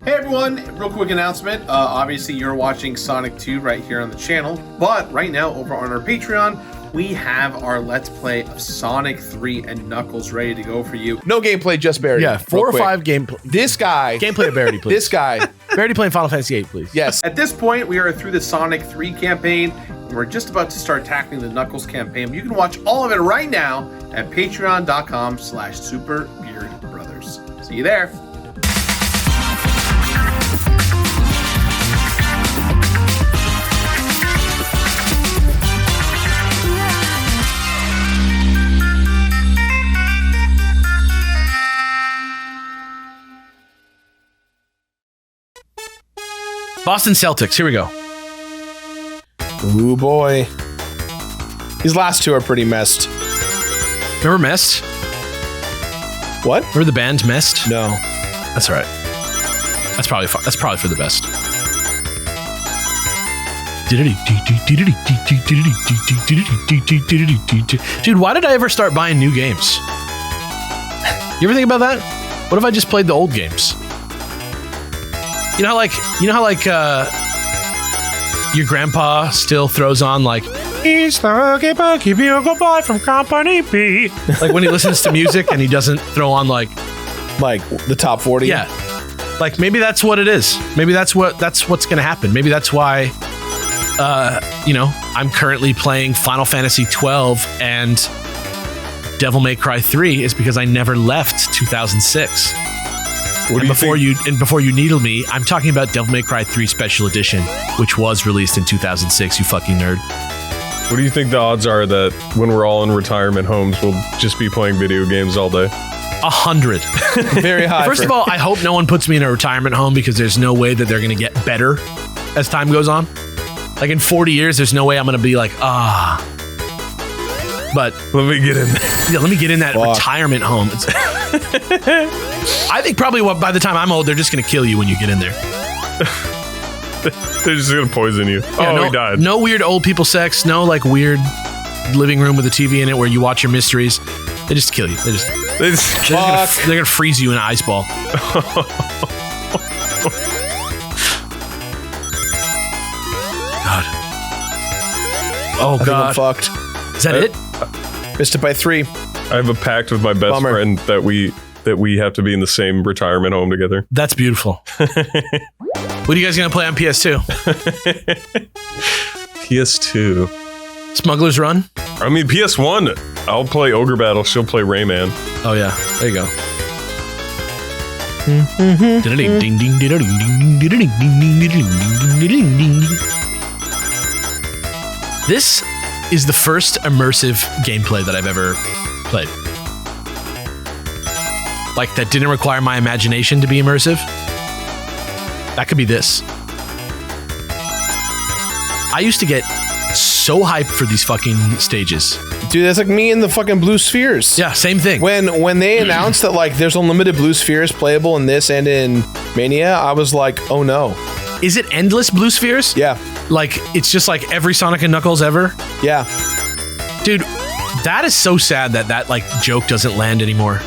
Hey everyone, real quick announcement. Obviously you're watching Sonic 2 right here on the channel, but right now over on our Patreon, we have our Let's Play of Sonic 3 and Knuckles ready to go for you. No gameplay, just Barry. Yeah, 4 or 5 gameplay. This guy. Gameplay of Barry, please. This guy. Barry playing Final Fantasy 8, please. Yes. At this point, we are through the Sonic 3 campaign, and we're just about to start tackling the Knuckles campaign. You can watch all of it right now at patreon.com/SuperBeardBrothers. See you there. Boston Celtics, here we go. Ooh, boy. These last two are pretty messed. Remember Mest? What? Remember the band Mest? No. That's all right. That's probably for the best. Dude, why did I ever start buying new games? You ever think about that? What if I just played the old games? You know how your grandpa still throws on like "He's the Huggy Buggy Bugle Boy from Company B," like when he listens to music and he doesn't throw on like the top 40. Yeah, like maybe that's what it is. Maybe that's what's gonna happen. Maybe that's why I'm currently playing Final Fantasy 12 and Devil May Cry 3 is because I never left 2006. Before you needle me, I'm talking about Devil May Cry 3 Special Edition, which was released in 2006, you fucking nerd. What do you think the odds are that when we're all in retirement homes, we'll just be playing video games all day? 100. Very high. First of all, I hope no one puts me in a retirement home because there's no way that they're going to get better as time goes on. Like in 40 years, there's no way I'm going to be like, But let me get in there. Yeah, let me get in that retirement home. I think probably by the time I'm old, they're just going to kill you when you get in there. They're just going to poison you. Yeah, he died. No weird old people sex. No like weird living room with a TV in it where you watch your mysteries. They just kill you. They're going to freeze you in an ice ball. God. Oh, God. I'm fucked. Is that it? Missed it by 3. I have a pact with my best friend that we have to be in the same retirement home together. That's beautiful. What are you guys going to play on PS2? PS2. Smuggler's Run? I mean, PS1. I'll play Ogre Battle. She'll play Rayman. Oh, yeah. There you go. This is the first immersive gameplay that I've ever played. Like, that didn't require my imagination to be immersive. That could be this. I used to get so hyped for these fucking stages. Dude, that's like me in the fucking blue spheres. Yeah, same thing. When they announced that like there's unlimited blue spheres playable in this and in Mania, I was like, oh no. Is it endless blue spheres? Yeah. Like, it's just like every Sonic and Knuckles ever? Yeah. Dude, that is so sad that like joke doesn't land anymore.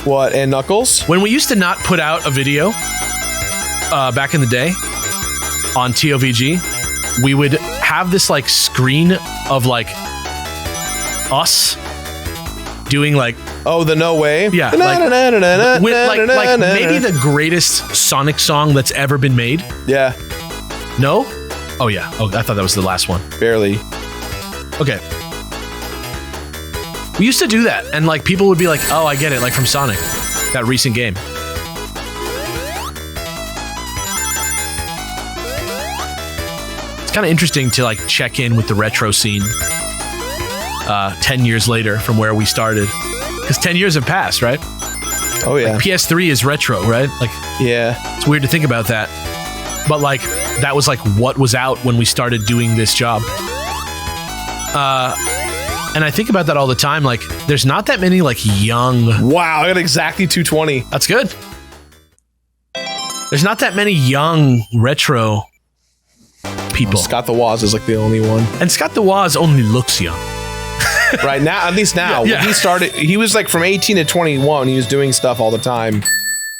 What, and Knuckles? When we used to not put out a video back in the day on TOVG, we would have this like screen of like us doing like the No Way? Yeah, like maybe the greatest Sonic song that's ever been made. Yeah. No? Oh yeah. Oh, I thought that was the last one. Barely. Okay. We used to do that, and like people would be like, "Oh, I get it," like from Sonic, that recent game. It's kind of interesting to like check in with the retro scene 10 years later from where we started, because 10 years have passed, right? Oh yeah. Like, PS3 is retro, right? Like, yeah, it's weird to think about that, but like that was like what was out when we started doing this job. And I think about that all the time. Like, there's not that many like young. Wow, I got exactly 220. That's good. There's not that many young retro people. Scott the Woz is like the only one. And Scott the Woz only looks young. Right now, at least now. Yeah. When he started, he was like from 18 to 21. He was doing stuff all the time.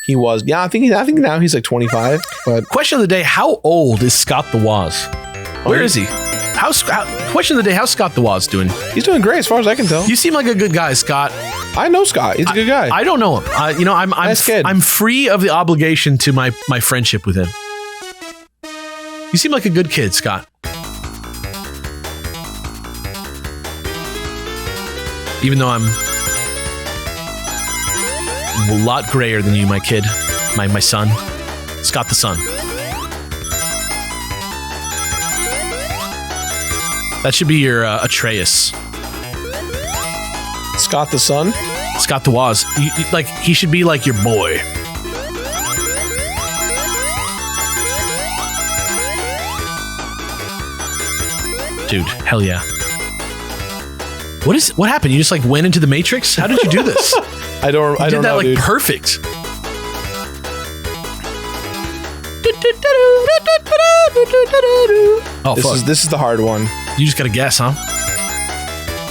He was. Yeah, I think now he's like 25. But Question of the day: how old is Scott the Woz? Where is he? Question of the day: how's Scott the Woz doing? he's doing great as far as I can tell. You seem like a good guy, Scott. I know Scott. He's a good guy. I don't know him. I'm Nice kid. I'm free of the obligation to my friendship with him. You seem like a good kid, Scott. Even though I'm a lot grayer than you, my kid, my son, Scott the son. That should be your Atreus. Scott the son. Scott the Woz. Like, he should be like your boy. Dude, hell yeah. What happened? You just like went into the Matrix? How did you do this? I don't You did that know, like dude. perfect. Oh, fuck. This is the hard one. You just gotta guess, huh?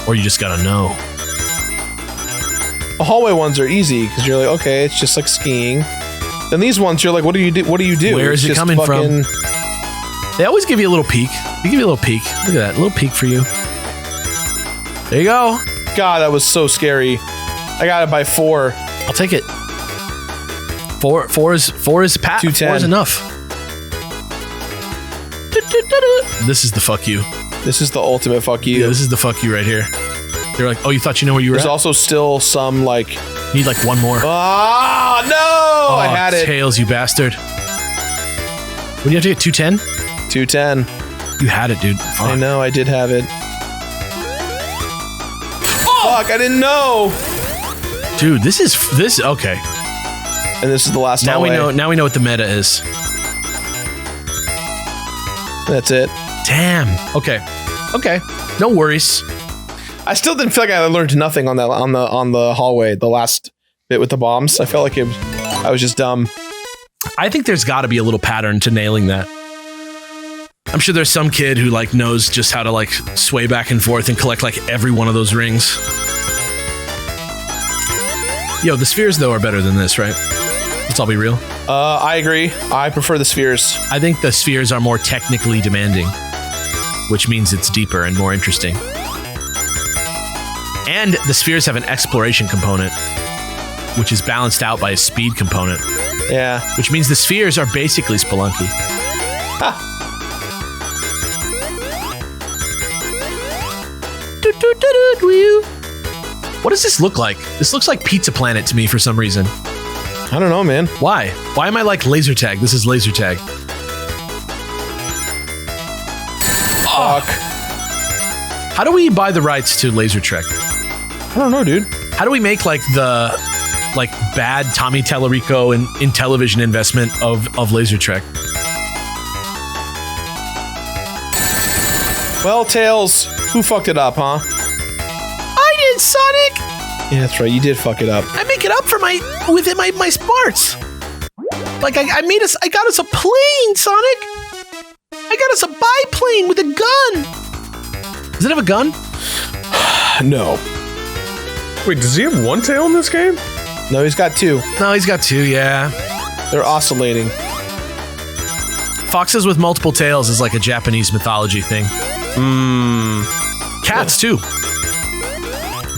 Or you just gotta know. The hallway ones are easy because you're like, okay, it's just like skiing. Then these ones, you're like, what do you do? What do you do? Where is It's it just coming from? They always give you a little peek. They give you a little peek. Look at that, a little peek for you. There you go. God, that was so scary. I got it by 4. I'll take it. Four is 210. 4 is enough. This is the fuck you. This is the ultimate fuck you. Yeah, this is the fuck you right here. They're like, oh, you thought you know where you were There's at? also still some like. Need like one more. Ah, no! I had it. Tails, you bastard. What do you have to get? 210? 210. You had it, dude. Fuck. I know, I did have it. Fuck, I didn't know. Dude, this okay. And this is the last Now we hallway. know what the meta is. That's it. Damn. Okay. No worries. I still didn't feel like I learned nothing on that on the hallway. The last bit with the bombs. I felt like I was just dumb. I think there's got to be a little pattern to nailing that. I'm sure there's some kid who like knows just how to like sway back and forth and collect like every one of those rings. Yo, the spheres though are better than this, right? Let's all be real. I agree. I prefer the spheres. I think the spheres are more technically demanding, which means it's deeper and more interesting. And the spheres have an exploration component, which is balanced out by a speed component, Yeah. which means the spheres are basically Spelunky. What does this look like? This looks like Pizza Planet to me for some reason. I don't know, man. Why? Why am I like laser tag? This is laser tag. Fuck. How do we buy the rights to Laser Trek? I don't know, dude. How do we make like the bad Tommy Tallarico in television investment of Laser Trek? Well, Tails, who fucked it up, huh? I did, Sonic. Yeah, that's right. You did fuck it up. I make it up for my smarts. Like I got us a plane, Sonic. I got us a biplane with a gun. Does it have a gun? No. Wait, does he have one tail in this game? No, he's got 2. No, he's got 2. Yeah. They're oscillating. Foxes with multiple tails is like a Japanese mythology thing. Cats too.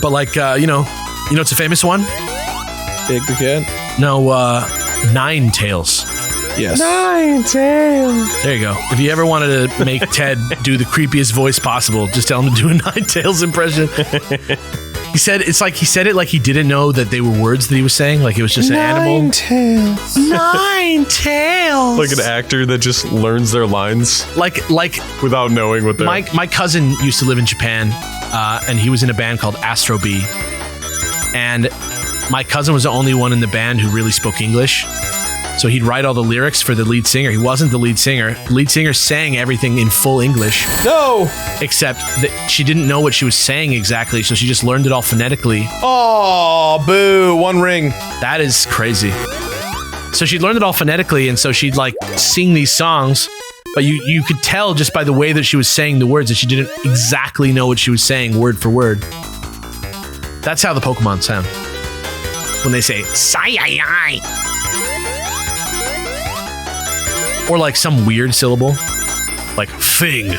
But like you know it's a famous one. Big the cat. No, 9 tails. Yes. 9 tails. There you go. If you ever wanted to make Ted do the creepiest voice possible, just tell him to do a 9 tails impression. He said it like he didn't know that they were words that he was saying, like it was just an animal. 9 tails. 9 tails. Like an actor that just learns their lines like without knowing what they're... my cousin used to live in Japan, and he was in a band called Astro B. And my cousin was the only one in the band who really spoke English. So he'd write all the lyrics for the lead singer. He wasn't the lead singer. The lead singer sang everything in full English. No. Except that she didn't know what she was saying exactly, so she just learned it all phonetically. Oh, boo. 1 ring. That is crazy. So she learned it all phonetically, and so she'd like sing these songs, but you could tell just by the way that she was saying the words that she didn't exactly know what she was saying word for word. That's how the Pokemon sound. When they say, "Sai-ai-ai." Or like some weird syllable. Like fing.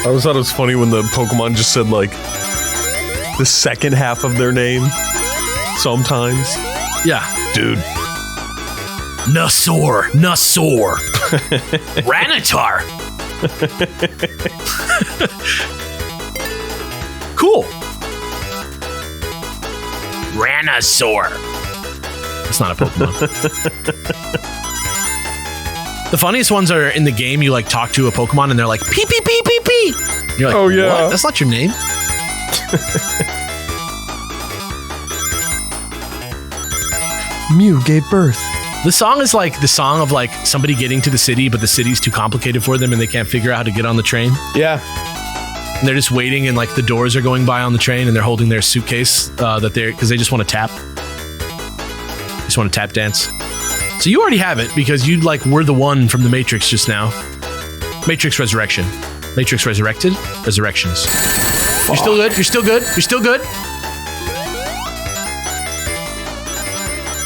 I always thought it was funny when the Pokemon just said like the second half of their name sometimes. Yeah. Dude. Nusaur. Ranitar. Cool. Ranasaur. It's not a Pokemon. The funniest ones are in the game. You like talk to a Pokemon and they're like pee pee pee pee pee. You're like, oh yeah, what? That's not your name. Mew gave birth. The song is like the song of like somebody getting to the city, but the city's too complicated for them and they can't figure out how to get on the train. Yeah. And they're just waiting and like the doors are going by on the train and they're holding their suitcase because they just want to tap. Just want to tap dance. So you already have it because you like were the one from the Matrix just now. Matrix Resurrection. Matrix Resurrected. Resurrections. You're still good. You're still good. You're still good.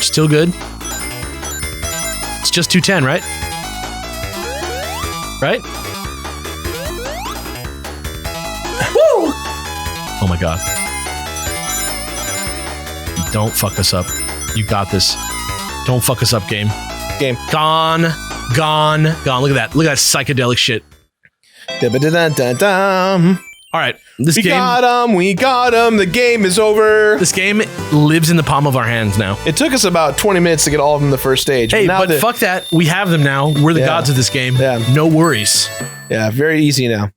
Still good. It's just 210, right? Right? Woo! Oh my god. Don't fuck us up. You got this. Don't fuck us up, game. Gone. Look at that. Look at that psychedelic shit. Da-ba-da-da-da-dum. All right. We got him. The game is over. This game lives in the palm of our hands now. It took us about 20 minutes to get all of them the first stage. Hey, but fuck that. We have them now. We're the gods of this game. Yeah. No worries. Yeah, very easy now.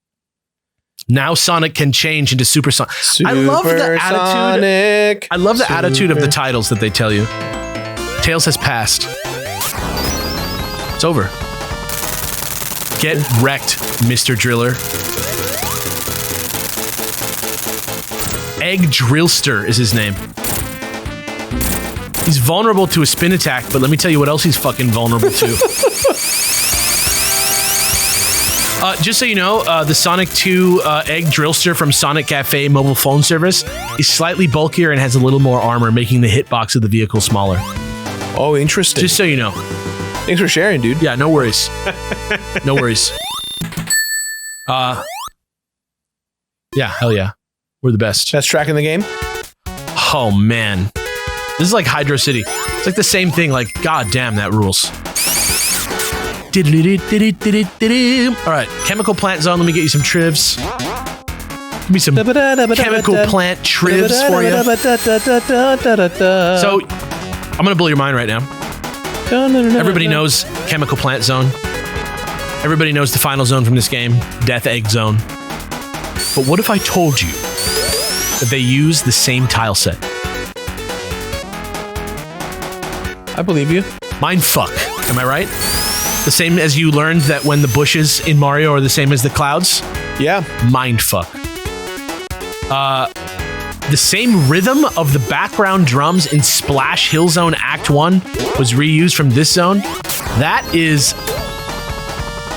Now Sonic can change into Super Sonic. I love the attitude. I love the attitude of the titles that they tell you. Tails has passed. It's over. Get wrecked, Mr. Driller. Egg Drillster is his name. He's vulnerable to a spin attack, but let me tell you what else he's fucking vulnerable to. Just so you know, the Sonic 2 Egg Drillster from Sonic Cafe mobile phone service is slightly bulkier and has a little more armor, making the hitbox of the vehicle smaller. Oh, interesting. Just so you know. Thanks for sharing, dude. Yeah, no worries. No worries. Yeah, hell yeah. We're the best. Best track in the game? Oh, man. This is like Hydro City. It's like the same thing. Like, god damn, that rules. All right, Chemical Plant Zone. Let me get you some trivs. Give me some Chemical Plant trivs for you. So, I'm going to blow your mind right now. Everybody knows Chemical Plant Zone. Everybody knows the final zone from this game, Death Egg Zone. But what if I told you that they use the same tile set? I believe you. Mindfuck. Am I right? The same as you learned that when the bushes in Mario are the same as the clouds? Yeah. Mindfuck. The same rhythm of the background drums in Splash Hill Zone Act 1 was reused from this zone. That is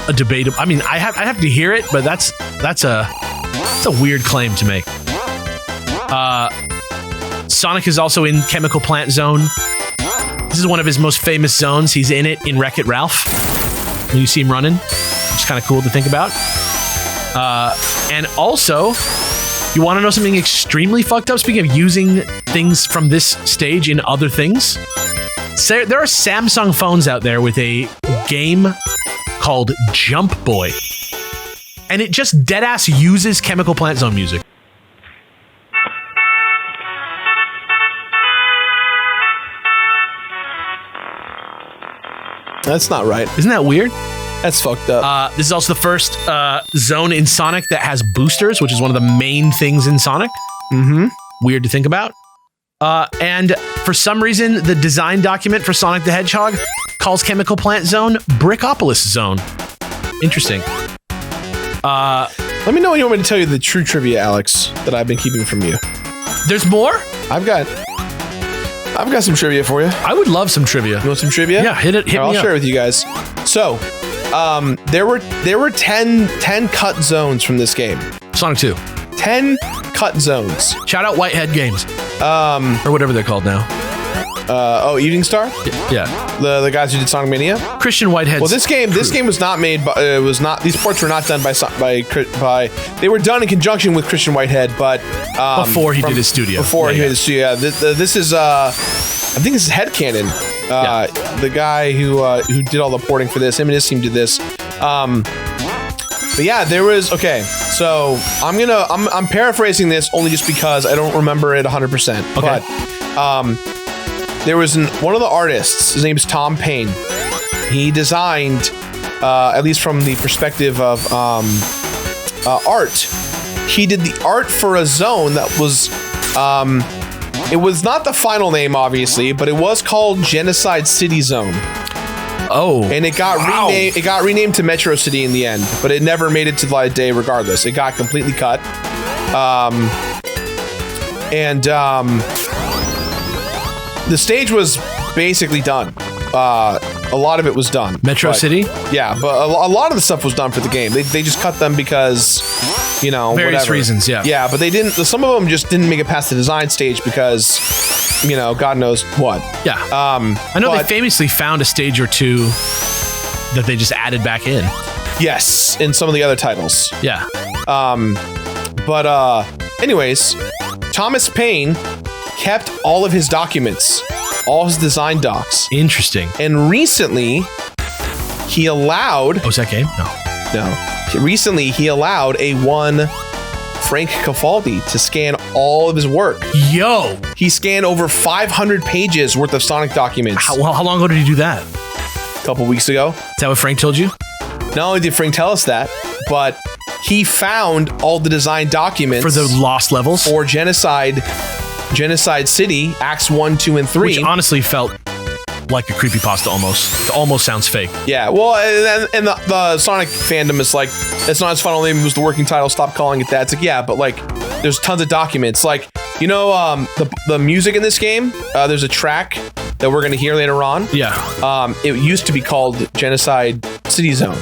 a debatable. I mean, I have to hear it, but that's a weird claim to make. Sonic is also in Chemical Plant Zone. This is one of his most famous zones. He's in it in Wreck-It Ralph. When you see him running, which is kind of cool to think about. And also, you want to know something extremely fucked up? Speaking of using things from this stage in other things, so there are Samsung phones out there with a game called Jump Boy. And it just deadass uses Chemical Plant Zone music. That's not right. Isn't that weird? That's fucked up. This is also the first zone in Sonic that has boosters, which is one of the main things in Sonic. Mm-hmm. Weird to think about. And for some reason, the design document for Sonic the Hedgehog calls Chemical Plant Zone Brickopolis Zone. Interesting. Let me know when you want me to tell you the true trivia, Alex, that I've been keeping from you. There's more? I've got some trivia for you. I would love some trivia. You want some trivia? Yeah, hit me up. I'll share it with you guys. So, there were 10 cut zones from this game. Sonic 2. 10 cut zones. Shout out Whitehead Games. Or whatever they're called now. Evening Star, Yeah. the guys who did Sonic Mania. Christian Whitehead. Well, this game was not made. These ports were not done by. They were done in conjunction with Christian Whitehead, but before he did his studio. Before he did his studio. Yeah, this is. I think this is Headcanon, the guy who did all the porting for this. Him and his team did this. But yeah, there was So I'm paraphrasing this only just because I don't remember it 100%. Okay. But there was one of the artists. His name is Tom Payne. He designed, at least from the perspective of art, he did the art for a zone that was. It was not the final name, obviously, but it was called Genocide City Zone. Oh, and it got renamed. It got renamed to Metro City in the end, but it never made it to the light of day. Regardless, it got completely cut. The stage was basically done. A lot of it was done. Metro City? Yeah, but a lot of the stuff was done for the game. They just cut them because, various reasons. Yeah. Yeah, but they didn't. Some of them just didn't make it past the design stage because, God knows what. Yeah. I know they famously found a stage or two that they just added back in. Yes, in some of the other titles. Yeah. Anyways, Thomas Payne kept all of his documents, all his design docs. Interesting. And recently, he allowed... Oh, is that game? No. Recently, he allowed a one Frank Cafaldi to scan all of his work. Yo! He scanned over 500 pages worth of Sonic documents. How long ago did he do that? A couple weeks ago. Is that what Frank told you? Not only did Frank tell us that, but he found all the design documents... For the lost levels? For Genocide City, Acts 1, 2, and 3. Which honestly felt like a creepypasta almost. It almost sounds fake. Yeah, well, and the Sonic fandom is like, it's not his final name, it was the working title, stop calling it that. It's like, yeah, but like, there's tons of documents. Like, the music in this game, there's a track that we're going to hear later on. Yeah. It used to be called Genocide City Zone.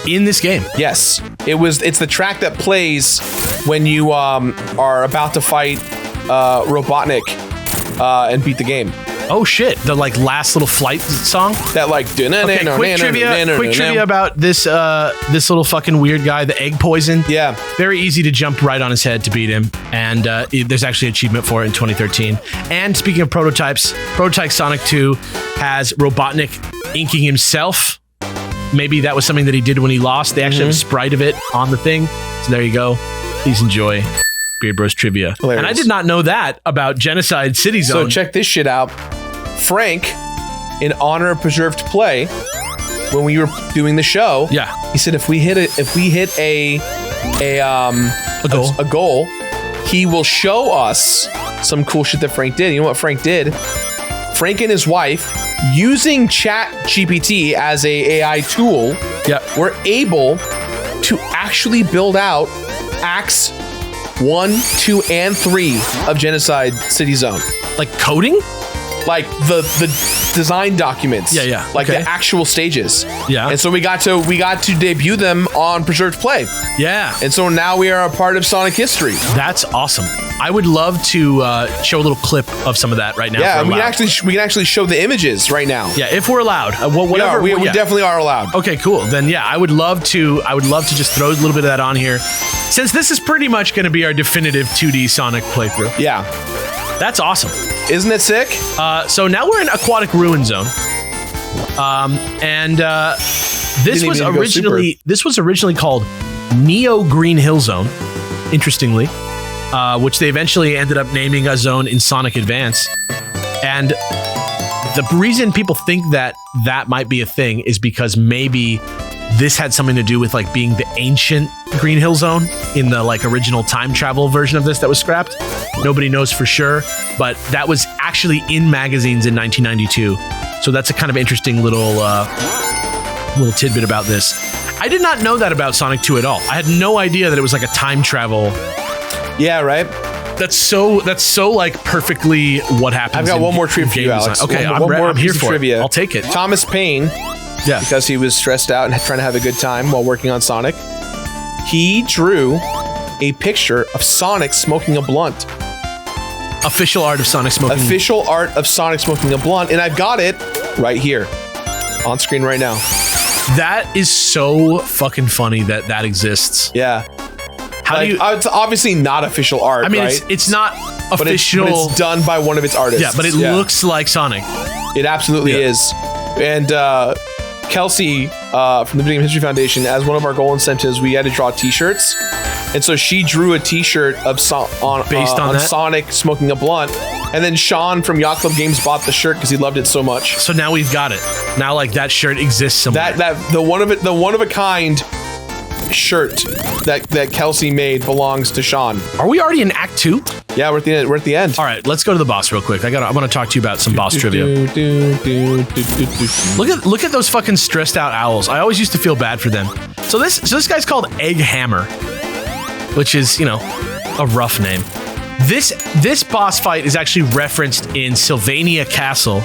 In this game? Yes. It's the track that plays when you are about to fight Robotnik and beat the game. Oh shit! The last little flight song. That quick trivia about this little fucking weird guy, the egg poison. Yeah, very easy to jump right on his head to beat him, and there's actually an achievement for it in 2013. And speaking of prototypes, Prototype Sonic 2 has Robotnik inking himself. Maybe that was something that he did when he lost. They actually have a sprite of it on the thing. So there you go. Please enjoy Beard Bros trivia. Hilarious. And I did not know that about Genocide City Zone. So check this shit out. Frank, in honor of preserved play, when we were doing the show, he said if we hit a goal, he will show us some cool shit that Frank did. You know what Frank did? Frank and his wife, using Chat GPT as a AI tool, were able to actually build out Acts 1, 2, and 3 of Genocide City Zone. Like coding? Like the design documents. Yeah. Like the actual stages. Yeah. And so we got to debut them on Preserved Play. Yeah. And so now we are a part of Sonic history. That's awesome. I would love to show a little clip of some of that right now. Yeah, we can actually show the images right now. Yeah, if we're allowed. Whatever. We definitely are allowed. Okay, cool. Then yeah, I would love to just throw a little bit of that on here, since this is pretty much going to be our definitive 2D Sonic playthrough. Yeah. That's awesome. Isn't it sick? So now we're in Aquatic Ruin Zone. This was originally called Neo Green Hill Zone, interestingly, which they eventually ended up naming a zone in Sonic Advance. And the reason people think that might be a thing is because maybe this had something to do with being the ancient Green Hill Zone in the original time travel version of this that was scrapped. Nobody knows for sure, but that was actually in magazines in 1992. So that's a kind of interesting little tidbit about this. I did not know that about Sonic 2 at all. I had no idea that it was a time travel. Yeah, right. That's so perfectly what happens. I've got one more trivia for you, Alex. Okay, I'm here for it. I'll take it. Thomas Payne. Yeah. Because he was stressed out and trying to have a good time while working on Sonic. He drew a picture of Sonic smoking a blunt. Official art of Sonic smoking. Official art of Sonic smoking a blunt, and I've got it right here on screen right now. That is so fucking funny that exists. Yeah. How do you? It's obviously not official art. I mean, right? it's not but official. It's done by one of its artists. Yeah, but it looks like Sonic. It absolutely is. And Kelsey from the Video Game History Foundation, as one of our goal incentives, we had to draw T-shirts, and so she drew a T-shirt of based on Sonic smoking a blunt, and then Shawn from Yacht Club Games bought the shirt because he loved it so much. So now we've got it. Now, like, that shirt exists somewhere. The one of a kind shirt that Kelsey made belongs to Shawn. Are we already in Act 2? Yeah, we're at the end. All right, let's go to the boss real quick. I want to talk to you about some boss trivia. Look at those fucking stressed out owls. I always used to feel bad for them. So this guy's called Egg Hammer, which is, you know, a rough name. This boss fight is actually referenced in Sylvania Castle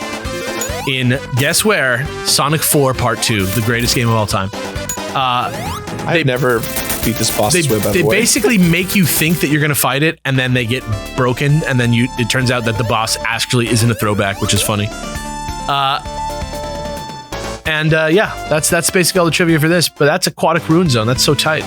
in, guess where? Sonic 4 Part 2, the greatest game of all time. I've never beat this boss this way, by the way. They basically make you think that you're going to fight it, and then they get broken, and then it turns out that the boss actually isn't a throwback, which is funny. Yeah, that's basically all the trivia for this, but that's Aquatic Ruin Zone. That's so tight.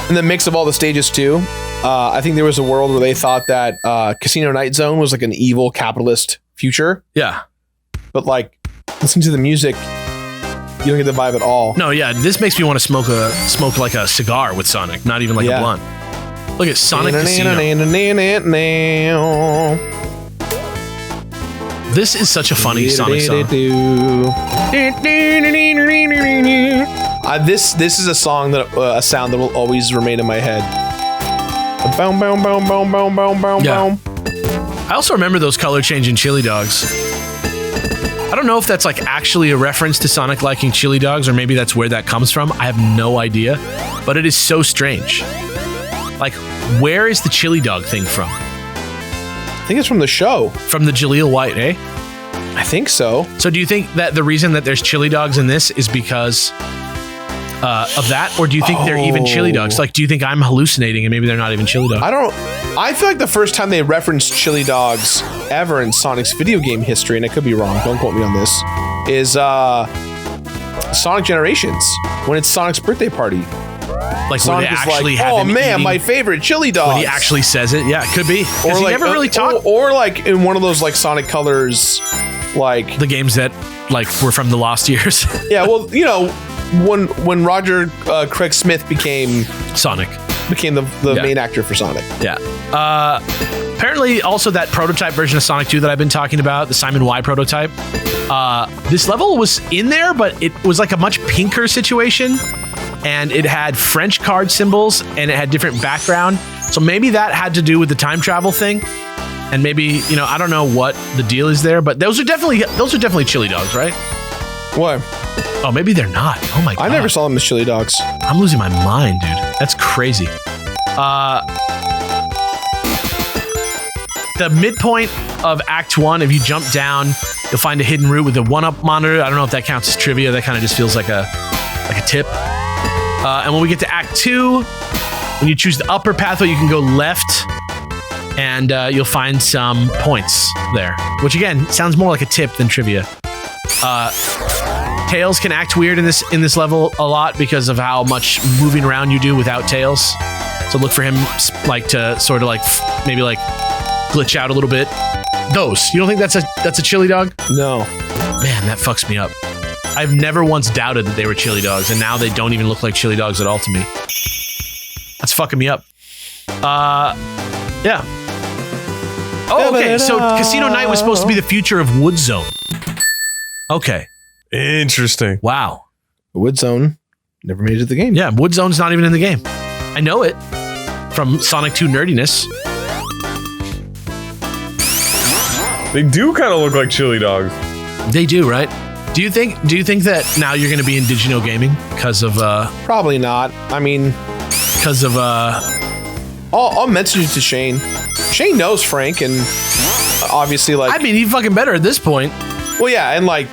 In the mix of all the stages, too, I think there was a world where they thought that Casino Night Zone was like an evil capitalist future. Yeah. But, like, listen to the music. You don't get the vibe at all. No, yeah, this makes me want to smoke like a cigar with Sonic, not even like a blunt. Look at Sonic Casino. This is such a funny Sonic song. This is a song that a sound that will always remain in my head. Boom, boom, boom, boom, boom, boom, boom, boom. I also remember those color changing chili dogs. I don't know if that's like actually a reference to Sonic liking chili dogs, or maybe that's where that comes from. I have no idea, but it is so strange. Like, where is the chili dog thing from? I think it's from the show. From the Jaleel White, eh? I think so. So do you think that the reason that there's chili dogs in this is because of that? Or do you think they're even chili dogs? Like, do you think I'm hallucinating and maybe they're not even chili dogs? I feel like the first time they referenced chili dogs ever in Sonic's video game history, and I could be wrong, don't quote me on this, is Sonic Generations, when it's Sonic's birthday party. Like, Sonic is like, oh man, my favorite chili dog. When he actually says it, yeah, it could be. Or he never really talked. Or like in one of those like Sonic Colors, like the games that like were from the lost years. Yeah, well, you know, when Roger Craig Smith became Sonic, became the main actor for Sonic. Yeah. Apparently, also that prototype version of Sonic 2 that I've been talking about, the Simon Y prototype. This level was in there, but it was like a much pinker situation. And it had French card symbols, and it had different background. So maybe that had to do with the time travel thing. And maybe, you know, I don't know what the deal is there, but those are definitely chili dogs, right? What? Oh, maybe they're not. Oh my God. I never saw them as chili dogs. I'm losing my mind, dude. That's crazy. The midpoint of Act 1, if you jump down, you'll find a hidden route with a 1-up monitor. I don't know if that counts as trivia. That kind of just feels like a tip. And when we get to Act 2, when you choose the upper pathway, you can go left, and you'll find some points there, which again sounds more like a tip than trivia. Tails can act weird in this level a lot because of how much moving around you do without Tails. So look for him like to sort of like maybe like glitch out a little bit. Those, you don't think that's a chili dog? No. Man, that fucks me up. I've never once doubted that they were chili dogs, and now they don't even look like chili dogs at all to me. That's fucking me up. Yeah. Oh, okay. So Casino Night was supposed to be the future of Wood Zone. Okay. Interesting. Wow. Wood Zone never made it to the game. Yeah, Wood Zone's not even in the game. I know it from Sonic 2 nerdiness. They do kind of look like chili dogs. They do, right? Do you think that now you're going to be in Digino Gaming because of Probably not. I mean, because of I'll message it to Shane. Shane knows Frank, and obviously, like, I mean, he fucking better at this point. Well, yeah, and like,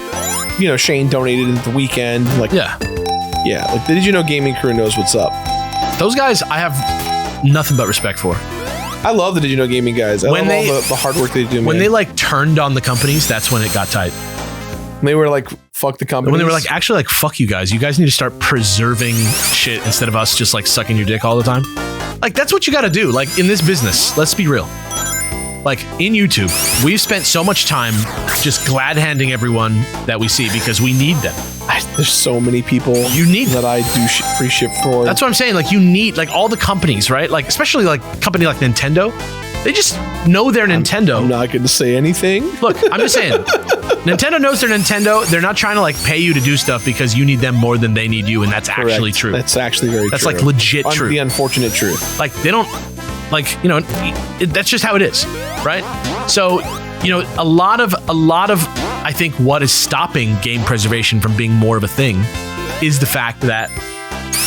you know, Shane donated at the weekend. Like, yeah, like the Digino Gaming crew knows what's up. Those guys, I have nothing but respect for. I love the Digital Gaming guys. I love all the hard work they do. When man. they like turned on the companies, that's when it got tight. They were like, fuck the company. When they were like, actually, like, fuck you guys. You guys need to start preserving shit instead of us just like sucking your dick all the time. Like, that's what you got to do. Like, in this business, let's be real. Like, in YouTube, we've spent so much time just glad handing everyone that we see because we need them. There's so many people You need that I do free ship for. That's what I'm saying. Like, you need, like, all the companies, right? Like, especially like a company like Nintendo. They just know their Nintendo. I'm not going to say anything. Look, I'm just saying. Nintendo knows their Nintendo. They're not trying to like pay you to do stuff because you need them more than they need you, and that's actually true. That's actually very true. That's like legit true. The unfortunate truth. Like, they don't, like, you know, that's just how it is, right? So, you know, a lot of I think what is stopping game preservation from being more of a thing is the fact that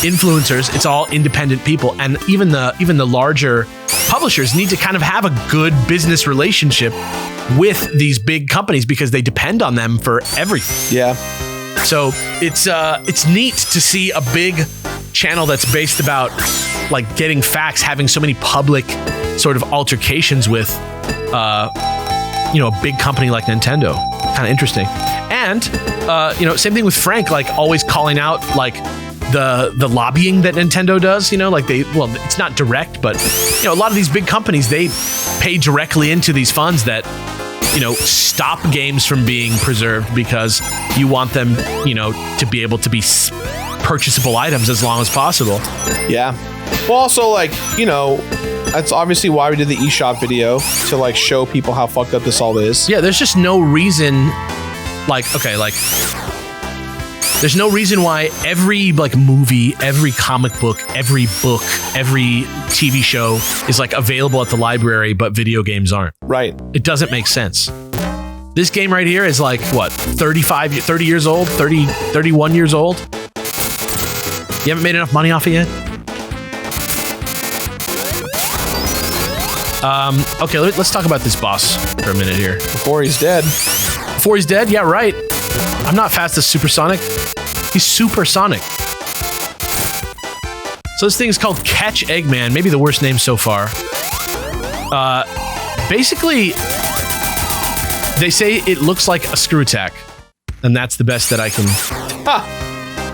influencers, it's all independent people, and even the larger publishers need to kind of have a good business relationship with these big companies because they depend on them for everything. Yeah. So it's neat to see a big channel that's based about like getting facts, having so many public sort of altercations with you know, a big company like Nintendo. Kind of interesting. And you know, same thing with Frank, like always calling out like the lobbying that Nintendo does, you know, like it's not direct, but you know, a lot of these big companies, they pay directly into these funds that, you know, stop games from being preserved because you want them, you know, to be able to be purchasable items as long as possible. Yeah. Well, also, like, you know, that's obviously why we did the eShop video, to like show people how fucked up this all is. Yeah, there's just no reason, like, okay, like, there's no reason why every like movie, every comic book, every TV show is like available at the library, but video games aren't. Right. It doesn't make sense. This game right here is like, what, 30 years old, 31 years old? You haven't made enough money off it yet? Okay, let's talk about this boss for a minute here. Before he's dead. Before he's dead? Yeah, right. I'm not fast as Supersonic. He's Supersonic. So this thing is called Catch Eggman. Maybe the worst name so far. Basically, they say it looks like a screw attack. And that's the best that I can...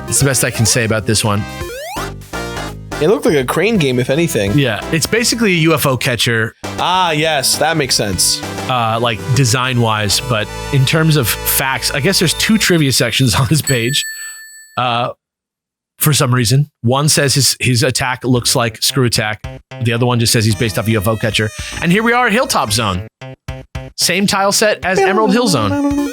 It's the best I can say about this one. It looked like a crane game, if anything. Yeah, it's basically a UFO catcher. Ah, yes, that makes sense. Like design-wise, but in terms of facts, I guess there's 2 trivia sections on this page. For some reason, one says his attack looks like screw attack. The other one just says he's based off UFO catcher. And here we are at Hilltop Zone. Same tile set as Emerald Hill Zone.